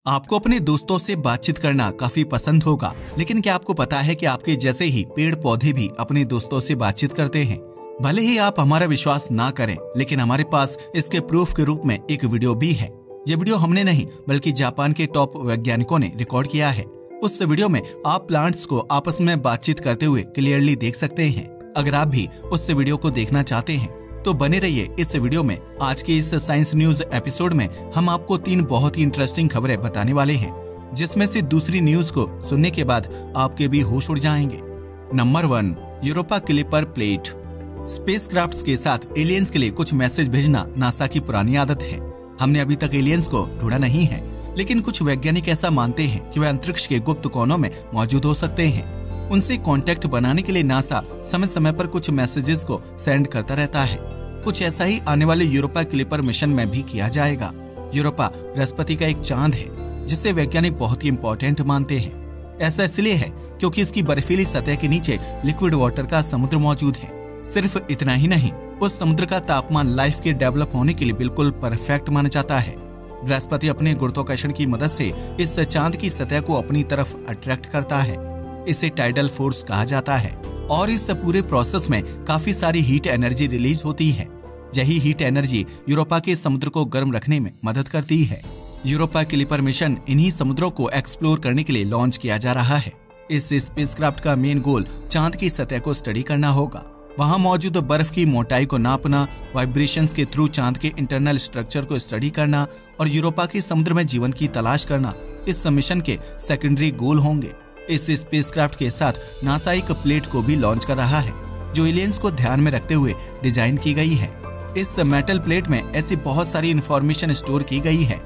आपको अपने दोस्तों से बातचीत करना काफी पसंद होगा, लेकिन क्या आपको पता है कि आपके जैसे ही पेड़ पौधे भी अपने दोस्तों से बातचीत करते हैं। भले ही आप हमारा विश्वास ना करें, लेकिन हमारे पास इसके प्रूफ के रूप में एक वीडियो भी है। ये वीडियो हमने नहीं बल्कि जापान के टॉप वैज्ञानिकों ने रिकॉर्ड किया है। उस वीडियो में आप प्लांट्स को आपस में बातचीत करते हुए क्लियरली देख सकते हैं। अगर आप भी उस वीडियो को देखना चाहते हैं तो बने रहिए इस वीडियो में। आज के इस साइंस न्यूज एपिसोड में हम आपको 3 बहुत ही इंटरेस्टिंग खबरें बताने वाले हैं, जिसमें से दूसरी न्यूज को सुनने के बाद आपके भी होश उड़ जाएंगे। Number 1, Europa clipper plate. Spacecrafts के साथ एलियंस के लिए कुछ मैसेज भेजना नासा की पुरानी आदत है। हमने अभी तक एलियंस को ढूंढा नहीं है, लेकिन कुछ वैज्ञानिक ऐसा मानते हैं कि वे अंतरिक्ष के गुप्त कोनों में मौजूद हो सकते हैं। उनसे कांटेक्ट बनाने के लिए नासा समय समय पर कुछ मैसेजेस को सेंड करता रहता है। कुछ ऐसा ही आने वाले यूरोपा क्लिपर मिशन में भी किया जाएगा। यूरोपा बृहस्पति का एक चांद है जिसे वैज्ञानिक बहुत ही इम्पोर्टेंट मानते हैं। ऐसा इसलिए है क्योंकि इसकी बर्फीली सतह के नीचे लिक्विड वाटर का समुद्र मौजूद है। सिर्फ इतना ही नहीं, उस समुद्र का तापमान लाइफ के डेवलप होने के लिए बिल्कुल परफेक्ट माना जाता है। बृहस्पति अपने गुरुत्वाकर्षण की मदद से इस चांद की सतह को अपनी तरफ अट्रैक्ट करता है। इसे टाइडल फोर्स कहा जाता है और इस पूरे प्रोसेस में काफी सारी हीट एनर्जी रिलीज होती है। यही हीट एनर्जी यूरोपा के समुद्र को गर्म रखने में मदद करती है। यूरोपा क्लिपर मिशन इन्हीं समुद्रों को एक्सप्लोर करने के लिए लॉन्च किया जा रहा है। इस स्पेसक्राफ्ट का मेन गोल चांद की सतह को स्टडी करना होगा। वहां मौजूद बर्फ की मोटाई को नापना, वाइब्रेशंस के थ्रू चांद के इंटरनल स्ट्रक्चर को स्टडी करना और यूरोपा के समुद्र में जीवन की तलाश करना इस मिशन के सेकेंडरी गोल होंगे। इस स्पेसक्राफ्ट के साथ नासा एक प्लेट को भी लॉन्च कर रहा है, जो एलियंस को ध्यान में रखते हुए डिजाइन की गई है। इस मेटल प्लेट में ऐसी बहुत सारी इंफॉर्मेशन स्टोर की गई है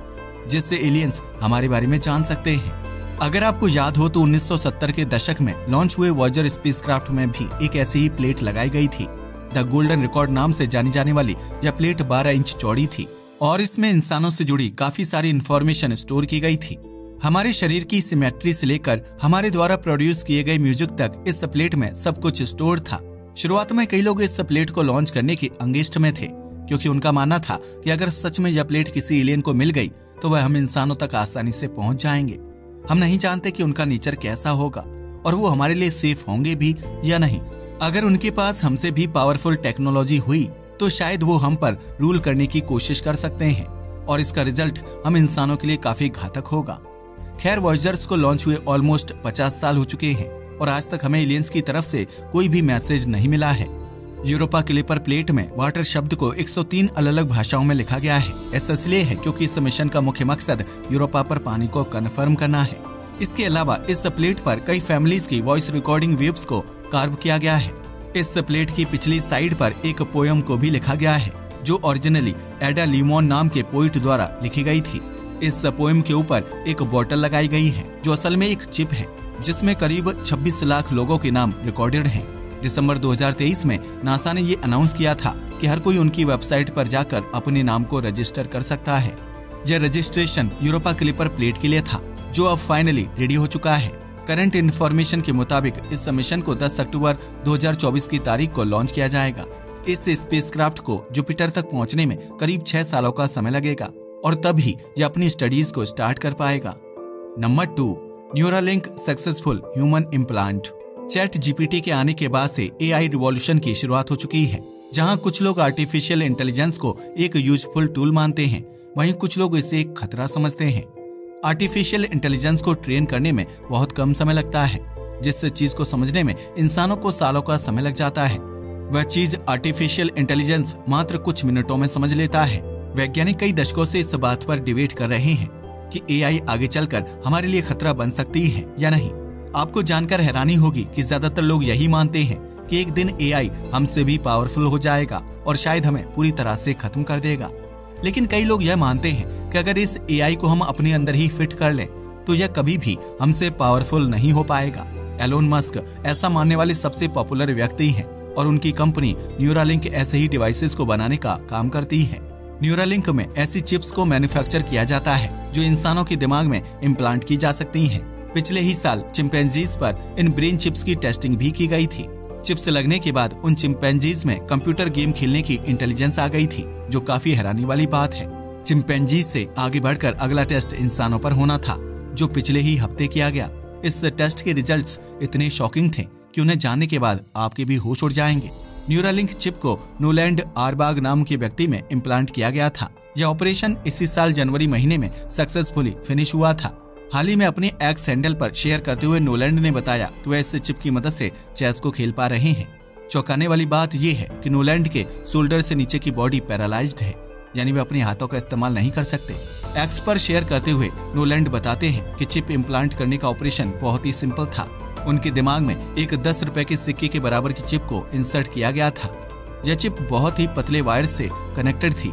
जिससे एलियंस हमारे बारे में जान सकते हैं। अगर आपको याद हो तो 1970 के दशक में लॉन्च हुए वॉयेजर स्पेसक्राफ्ट में भी एक ऐसी ही प्लेट लगाई गई थी। द गोल्डन रिकॉर्ड नाम से जानी जाने वाली यह प्लेट 12 इंच चौड़ी थी और इसमें इंसानों से जुड़ी काफी सारी इंफॉर्मेशन स्टोर की गई थी। हमारे शरीर की सिमेट्री से लेकर हमारे द्वारा प्रोड्यूस किए गए म्यूजिक तक इस प्लेट में सब कुछ स्टोर था। शुरुआत में कई लोग इस प्लेट को लॉन्च करने की अंगेस्ट में थे, क्योंकि उनका मानना था कि अगर सच में यह प्लेट किसी एलियन को मिल गई तो वह हम इंसानों तक आसानी से पहुंच जाएंगे। हम नहीं जानते कि उनका नेचर कैसा होगा और वो हमारे लिए सेफ होंगे भी या नहीं। अगर उनके पास हमसे भी पावरफुल टेक्नोलॉजी हुई तो शायद वो हम पर रूल करने की कोशिश कर सकते हैं और इसका रिजल्ट हम इंसानों के लिए काफी घातक होगा। खैर, वॉयेजर्स को लॉन्च हुए ऑलमोस्ट 50 साल हो चुके हैं और आज तक हमें एलियंस की तरफ से कोई भी मैसेज नहीं मिला है। यूरोपा क्लिपर प्लेट में वाटर शब्द को 103 अलग अलग भाषाओं में लिखा गया है। ऐसा इसलिए है क्योंकि इस मिशन का मुख्य मकसद यूरोपा पर पानी को कन्फर्म करना है। इसके अलावा इस प्लेट पर कई फैमिलीज की वॉइस रिकॉर्डिंग वेव्स को कार्व किया गया है। इस प्लेट की पिछली साइड पर एक पोयम को भी लिखा गया है, जो ओरिजिनली एडा लिमोन नाम के पोइट द्वारा लिखी गई थी। इस पोएम के ऊपर एक बॉटल लगाई गई है, जो असल में एक चिप है जिसमें करीब 26 लाख लोगों के नाम रिकॉर्डेड हैं। दिसंबर 2023 में नासा ने ये अनाउंस किया था कि हर कोई उनकी वेबसाइट पर जाकर अपने नाम को रजिस्टर कर सकता है। यह रजिस्ट्रेशन यूरोपा क्लिपर प्लेट के लिए था, जो अब फाइनली रेडी हो चुका है। करंट इन्फॉर्मेशन के मुताबिक इस मिशन को 10 अक्टूबर 2024 की तारीख को लॉन्च किया जाएगा। इस स्पेसक्राफ्ट को जुपिटर तक पहुंचने में करीब 6 सालों का समय लगेगा और तभी यह अपनी स्टडीज को स्टार्ट कर पाएगा। Number 2, Neuralink successful human implant. Chat GPT के आने के बाद से एआई रिवॉल्यूशन की शुरुआत हो चुकी है। जहां कुछ लोग आर्टिफिशियल इंटेलिजेंस को एक यूजफुल टूल मानते हैं, वहीं कुछ लोग इसे एक खतरा समझते हैं। आर्टिफिशियल इंटेलिजेंस को ट्रेन करने में बहुत कम समय लगता है, जिस चीज को समझने में इंसानों को सालों का समय लग जाता है। वह चीज आर्टिफिशियल इंटेलिजेंस मात्र कुछ मिनटों में समझ लेता है। वैज्ञानिक कई दशकों से इस बात पर डिबेट कर रहे हैं कि एआई आगे चलकर हमारे लिए खतरा बन सकती है या नहीं। आपको जानकर हैरानी होगी कि ज्यादातर लोग यही मानते हैं कि एक दिन एआई हमसे भी पावरफुल हो जाएगा और शायद हमें पूरी तरह से खत्म कर देगा। लेकिन कई लोग यह मानते हैं कि अगर इस एआई को हम अपने अंदर ही फिट कर लें तो यह कभी भी हमसे पावरफुल नहीं हो पाएगा। एलोन मस्क ऐसा मानने वाले सबसे पॉपुलर व्यक्ति हैं और उनकी कंपनी न्यूरालिंक ऐसे ही डिवाइसेस को बनाने का काम करती है। न्यूरालिंक में ऐसी चिप्स को मैन्युफैक्चर किया जाता है जो इंसानों के दिमाग में इम्प्लांट की जा सकती हैं। पिछले ही साल चिंपैंजीज पर इन ब्रेन चिप्स की टेस्टिंग भी की गई थी। चिप्स लगने के बाद उन चिंपैंजीज में कंप्यूटर गेम खेलने की इंटेलिजेंस आ गई थी, जो काफी हैरानी वाली बात है। चिंपैंजी से आगे बढ़कर अगला टेस्ट इंसानों पर होना था, जो पिछले ही हफ्ते किया गया। इस टेस्ट के रिजल्ट्स इतने शॉकिंग थे कि उन्हें जानने के बाद आपके भी होश उड़ जाएंगे। न्यूरालिंक चिप को नोलैंड आरबाग नाम के व्यक्ति में इम्प्लांट किया गया था। यह ऑपरेशन इसी साल जनवरी महीने में सक्सेसफुली फिनिश हुआ था। हाल ही में अपने एक्स हैंडल पर शेयर करते हुए नोलैंड ने बताया कि वह इस चिप की मदद से चेस को खेल पा रहे हैं। चौंकाने वाली बात यह है कि नोलैंड के शोल्डर से नीचे की बॉडी पैरालाइज्ड है, यानी वे अपने हाथों का इस्तेमाल नहीं कर सकते। एक्स पर शेयर करते हुए नोलैंड बताते हैं कि चिप इम्प्लांट करने का ऑपरेशन बहुत ही सिंपल था। उनके दिमाग में एक 10 रुपए के सिक्के के बराबर की चिप को इंसर्ट किया गया था। यह चिप बहुत ही पतले वायर से कनेक्टेड थी,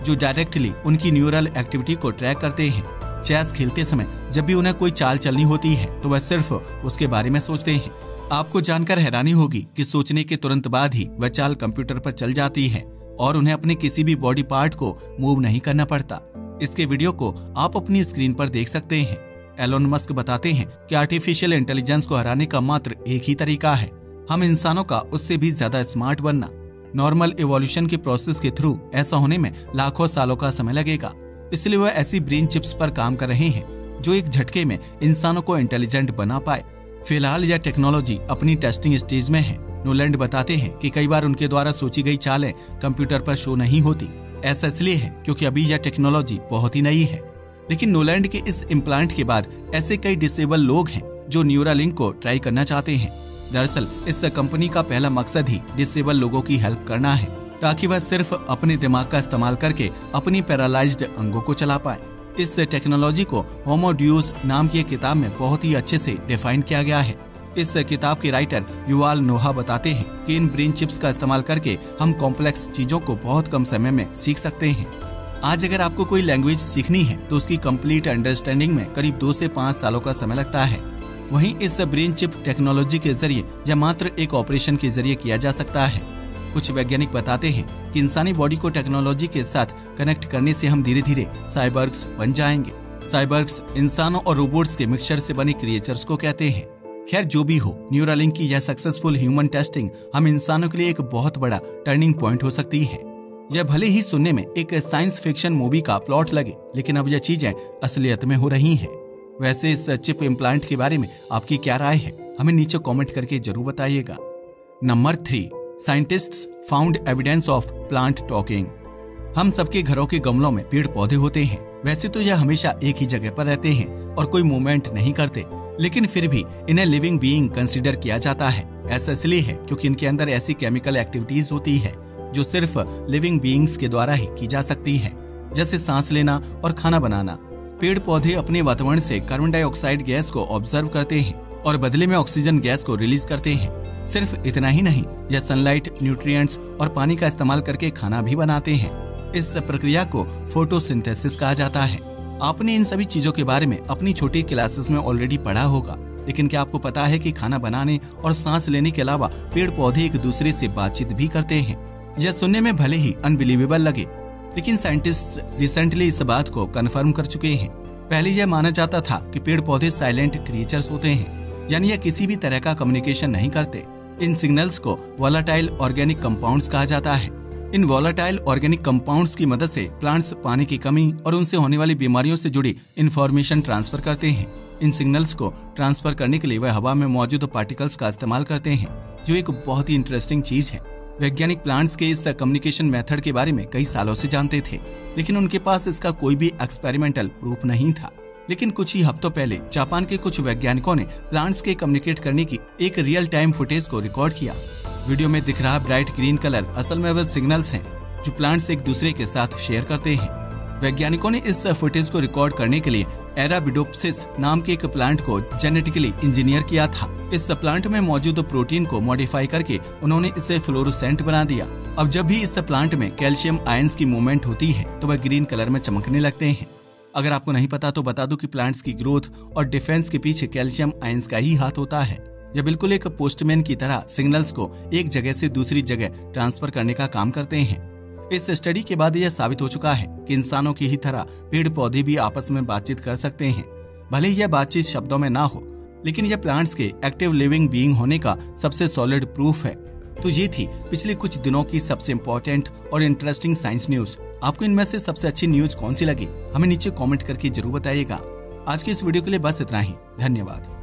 जो डायरेक्टली उनकी न्यूरल एक्टिविटी को ट्रैक करते हैं। चेस खेलते समय जब भी उन्हें कोई चाल चलनी होती है तो वह सिर्फ उसके बारे में सोचते हैं। आपको जानकर हैरानी होगी कि सोचने के तुरंत बाद ही वह चाल कंप्यूटर पर चल जाती है और उन्हें अपने किसी भी बॉडी पार्ट को मूव नहीं करना पड़ता। इसके वीडियो को आप अपनी स्क्रीन पर देख सकते हैं। एलोन मस्क बताते हैं कि आर्टिफिशियल इंटेलिजेंस को हराने का मात्र एक ही तरीका है, हम इंसानों का उससे भी ज्यादा स्मार्ट बनना। नॉर्मल इवोल्यूशन के प्रोसेस के थ्रू ऐसा होने में लाखों सालों का समय लगेगा, इसलिए वह ऐसी ब्रेन चिप्स पर काम कर रहे हैं जो एक झटके में इंसानों को इंटेलिजेंट बना पाए। फिलहाल यह टेक्नोलॉजी अपनी टेस्टिंग स्टेज में है। नोलैंड बताते हैं कि कई बार उनके द्वारा सोची गई चालें कंप्यूटर पर शो नहीं होती। ऐसा इसलिए है क्योंकि अभी यह टेक्नोलॉजी बहुत ही नई है। लेकिन नोलैंड के इस इम्प्लांट के बाद ऐसे कई डिसेबल लोग हैं जो न्यूरालिंक को ट्राई करना चाहते हैं। दरअसल इस कंपनी का पहला मकसद ही डिसेबल लोगों की हेल्प करना है, ताकि वह सिर्फ अपने दिमाग का इस्तेमाल करके अपनी पैरालाइज्ड अंगों को चला पाए। इस टेक्नोलॉजी को होमो ड्यूस नाम की एक किताब में बहुत ही अच्छे से डिफाइन किया गया है। इस किताब के राइटर युवाल नोहा बताते हैं कि इन ब्रेन चिप्स का इस्तेमाल करके हम कॉम्प्लेक्स चीजों को बहुत कम समय में सीख सकते हैं। आज अगर आपको कोई लैंग्वेज सीखनी है तो उसकी कंप्लीट अंडरस्टैंडिंग में करीब 2 से 5 सालों का समय लगता है। वहीं इस ब्रेन चिप टेक्नोलॉजी के जरिए यह मात्र एक ऑपरेशन के जरिए किया जा सकता है। कुछ वैज्ञानिक बताते हैं कि इंसानी बॉडी को टेक्नोलॉजी के साथ कनेक्ट करने से हम धीरे धीरे साइबर्ग्स बन जाएंगे। साइबर्ग्स इंसानों और रोबोट्स के मिक्सचर से बने क्रिएचर्स को कहते हैं। खैर जो भी हो, न्यूरालिंक की यह सक्सेसफुल ह्यूमन टेस्टिंग हम इंसानों के लिए एक बहुत बड़ा टर्निंग पॉइंट हो सकती है। यह भले ही सुनने में एक साइंस फिक्शन मूवी का प्लॉट लगे, लेकिन अब यह चीजें असलियत में हो रही हैं। वैसे इस चिप इम्प्लांट के बारे में आपकी क्या राय है, हमें नीचे कमेंट करके जरूर बताइएगा। Number 3, scientists found evidence of plant talking. हम सबके घरों के गमलों में पेड़ पौधे होते हैं। वैसे तो यह हमेशा एक ही जगह पर रहते हैं और कोई मूवमेंट नहीं करते, लेकिन फिर भी इन्हें लिविंग बीइंग कंसीडर किया जाता है। ऐसा इसलिए है क्योंकि इनके अंदर ऐसी केमिकल एक्टिविटीज होती है जो सिर्फ लिविंग बीइंग्स के द्वारा ही की जा सकती है, जैसे सांस लेना और खाना बनाना। पेड़ पौधे अपने वातावरण से कार्बन डाइऑक्साइड गैस को ऑब्जर्व करते हैं और बदले में ऑक्सीजन गैस को रिलीज करते हैं। सिर्फ इतना ही नहीं, यह सनलाइट, न्यूट्रिएंट्स और पानी का इस्तेमाल करके खाना भी बनाते हैं। इस प्रक्रिया को फोटोसिंथेसिस कहा जाता है। आपने इन सभी चीजों के बारे में अपनी छोटी क्लासेस में ऑलरेडी पढ़ा होगा, लेकिन क्या आपको पता है कि खाना बनाने और सांस लेने के अलावा पेड़ पौधे एक दूसरे से बातचीत भी करते हैं? यह सुनने में भले ही अनबिलीवेबल लगे, लेकिन साइंटिस्ट्स रिसेंटली इस बात को कंफर्म कर चुके हैं। पहले यह माना जाता था कि पेड़ पौधे साइलेंट क्रिएचर्स होते हैं, यानी यह किसी भी तरह का कम्युनिकेशन नहीं करते। इन सिग्नल्स को वोलेटाइल ऑर्गेनिक कंपाउंड्स कहा जाता है। इन वोलेटाइल ऑर्गेनिक कंपाउंड्स की मदद से प्लांट्स पानी की कमी और उनसे होने वाली बीमारियों से जुड़ी इंफॉर्मेशन ट्रांसफर करते हैं। इन सिग्नल्स को ट्रांसफर करने के लिए वह हवा में मौजूद पार्टिकल्स का इस्तेमाल करते हैं, जो एक बहुत ही इंटरेस्टिंग चीज है। वैज्ञानिक प्लांट्स के इस कम्युनिकेशन मेथड के बारे में कई सालों से जानते थे, लेकिन उनके पास इसका कोई भी एक्सपेरिमेंटल प्रूफ नहीं था। लेकिन कुछ ही हफ्तों पहले जापान के कुछ वैज्ञानिकों ने प्लांट्स के कम्युनिकेट करने की एक रियल टाइम फुटेज को रिकॉर्ड किया। वीडियो में दिख रहा ब्राइट ग्रीन कलर असल में वह सिग्नल्स हैं जो प्लांट्स एक दूसरे के साथ शेयर करते हैं। वैज्ञानिकों ने इस फुटेज को रिकॉर्ड करने के लिए एराबिडोप्सिस नाम के एक प्लांट को जेनेटिकली इंजीनियर किया था। इस प्लांट में मौजूद प्रोटीन को मॉडिफाई करके उन्होंने इसे फ्लोरोसेंट बना दिया। अब जब भी इस प्लांट में कैल्शियम आयंस की मूवमेंट होती है तो वह ग्रीन कलर में चमकने लगते हैं। अगर आपको नहीं पता तो बता दूं कि प्लांट्स की ग्रोथ और डिफेंस के पीछे कैल्शियम आयंस का ही हाथ होता है। यह बिल्कुल एक पोस्टमैन की तरह सिग्नल्स को एक जगह से दूसरी जगह ट्रांसफर करने का काम करते हैं। इस स्टडी के बाद यह साबित हो चुका है कि इंसानों की ही तरह पेड़ पौधे भी आपस में बातचीत कर सकते हैं। भले ही यह बातचीत शब्दों में ना हो, लेकिन यह प्लांट्स के एक्टिव लिविंग बीइंग होने का सबसे सॉलिड प्रूफ है। तो ये थी पिछले कुछ दिनों की सबसे इम्पोर्टेंट और इंटरेस्टिंग साइंस न्यूज। आपको इनमें से सबसे अच्छी न्यूज कौन सी लगी, हमें नीचे कमेंट करके जरूर बताइएगा। आज की इस वीडियो के लिए बस इतना ही। धन्यवाद।